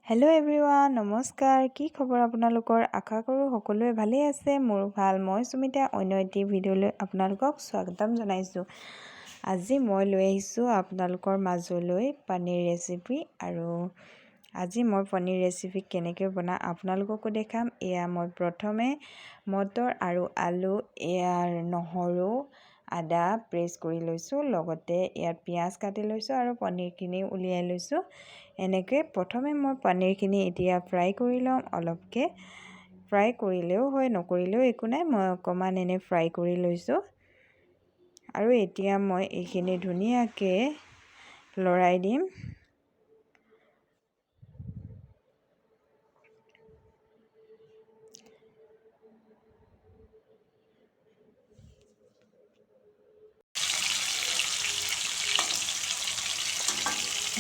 Hello' everyone, নমস্কাৰ। কি খবৰ আপোনালোকৰ? আশা কৰোঁ সকলোৱে ভালেই আছে। মোৰো ভাল। মই সুমিতা অন্য এটি ভিডিঅ'লৈ আপোনালোকক স্বাগতম জনাইছোঁ। আজি মই লৈ আহিছোঁ আপোনালোকৰ মাজলৈ পনীৰ ৰেচিপি। আৰু আজি মই পনীৰ ৰেচিপি কেনেকৈ বনাওঁ আপোনালোককো দেখাম। এয়া মই প্ৰথমে মটৰ আৰু আলু, ইয়াৰ নহৰু, আদা পেষ্ট কৰি লৈছোঁ। লগতে ইয়াত পিঁয়াজ কাটি লৈছোঁ আৰু পনীৰখিনি উলিয়াই লৈছোঁ। এনেকৈ প্ৰথমে মই পনীৰখিনি এতিয়া ফ্ৰাই কৰি ল'ম। অলপকৈ ফ্ৰাই কৰিলেও হয়, নকৰিলেও একো নাই। মই অকণমান এনে ফ্ৰাই কৰি লৈছোঁ। আৰু এতিয়া মই এইখিনি ধুনীয়াকৈ লৰাই দিম।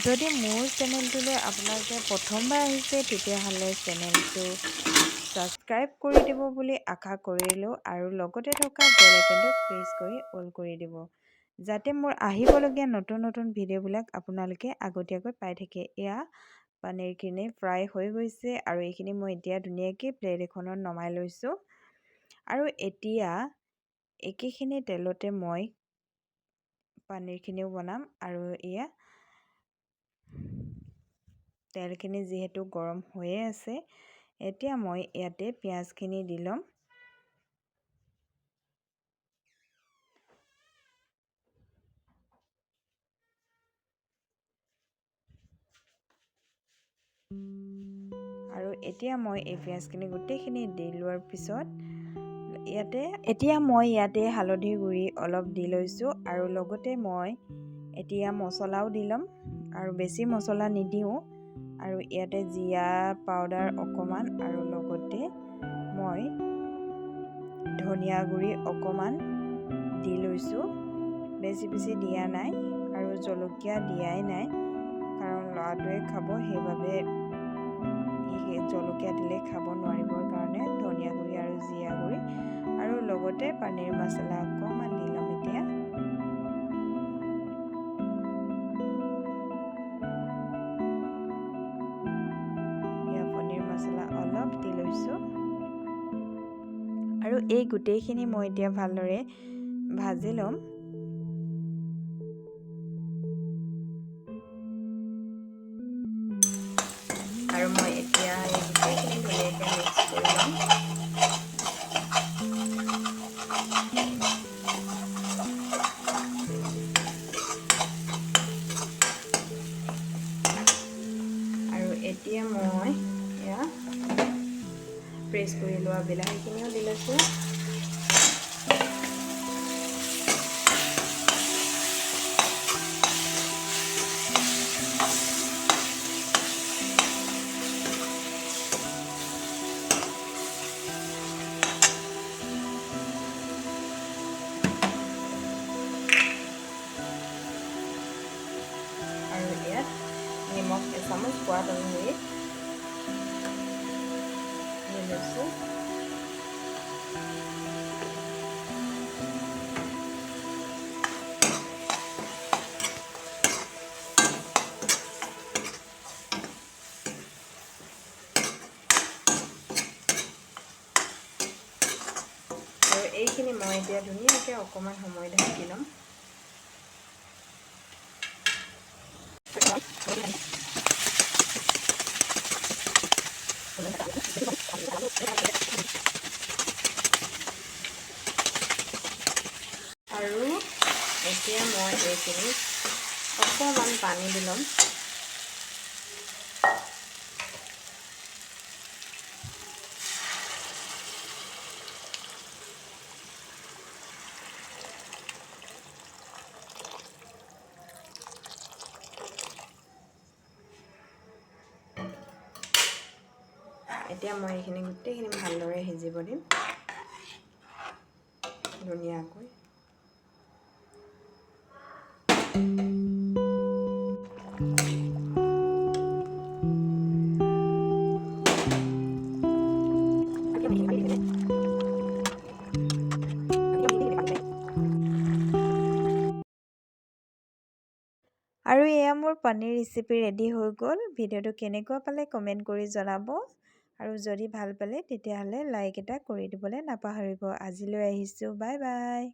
যদি মোৰ চেনেলটোলৈ আপোনালোকে প্ৰথমবাৰ আহিছে তেতিয়াহ'লে চেনেলটো ছাবস্ক্ৰাইব কৰি দিব বুলি আশা কৰিলোঁ। আৰু লগতে থকা বেল আইকনটো প্ৰেছ কৰি অল কৰি দিব, যাতে মোৰ আহিবলগীয়া নতুন নতুন ভিডিঅ'বিলাক আপোনালোকে আগতীয়াকৈ পাই থাকে। এয়া পনীৰখিনি ফ্ৰাই হৈ গৈছে আৰু এইখিনি মই এতিয়া ধুনীয়াকৈ প্লেট এখনত নমাই লৈছোঁ। আৰু এতিয়া একেখিনি তেলতে মই পনীৰখিনিও বনাম। আৰু এয়া তেলখিনি যিহেতু গৰম হৈয়ে আছে, এতিয়া মই ইয়াতে পিঁয়াজখিনি দি ল'ম। আৰু এতিয়া মই এই পিঁয়াজখিনি গোটেইখিনি দি লোৱাৰ পিছত মই ইয়াতে হালধি গুড়ি অলপ দি লৈছোঁ। আৰু লগতে মই এতিয়া মছলাও দি ল'ম, আৰু বেছি মছলা নিদিওঁ। আৰু ইয়াতে জিৰা পাউডাৰ অকণমান, আৰু লগতে মই ধনিয়া গুড়ি অকণমান দি লৈছোঁ। বেছি দিয়া নাই, আৰু জলকীয়া দিয়াই নাই, কাৰণ ল'ৰাটোৱে খাব, সেইবাবে জলকীয়া দিলে খাব নোৱাৰিবৰ কাৰণে ধনিয়া গুড়ি আৰু জিৰা গুড়ি, আৰু লগতে পনীৰ মছলা অকণমান দি ল'ম। এতিয়া পনীৰ মছলা অলপ দি লৈছোঁ। আৰু এই গোটেইখিনি মই এতিয়া ভালদৰে ভাজি ল'ম। আৰু মই এতিয়া এই গোটেইখিনি ধুনীয়াকৈ মিক্স কৰি ল'ম। আৰু এতিয়া মই এয়া প্ৰেছ কৰি লোৱা বিলাহীখিনিও দি লৈছোঁ। আৰু ইয়াত নিমখ এচামুচ সোৱাদ অনুসৰি দি লৈছোঁ। আৰু এইখিনি মই এতিয়া ধুনীয়াকৈ অকণমান সময় ঢাকি ল'ম। আৰু এতিয়া মই এইখিনি অকণমান পানী দি ল'ম। এতিয়া মই এইখিনি গোটেইখিনি ভালদৰে সিজিব দিম ধুনীয়াকৈ। আৰু এয়া মোৰ পনীৰ ৰেচিপি ৰেডি হৈ গ'ল। ভিডিঅ'টো কেনেকুৱা পালে কমেণ্ট কৰি জনাব আৰু যদি ভাল পালে তেতিয়াহ'লে লাইক এটা কৰি দিবলৈ নাপাহৰিব। আজিলৈ আহিছোঁ, বাই বাই।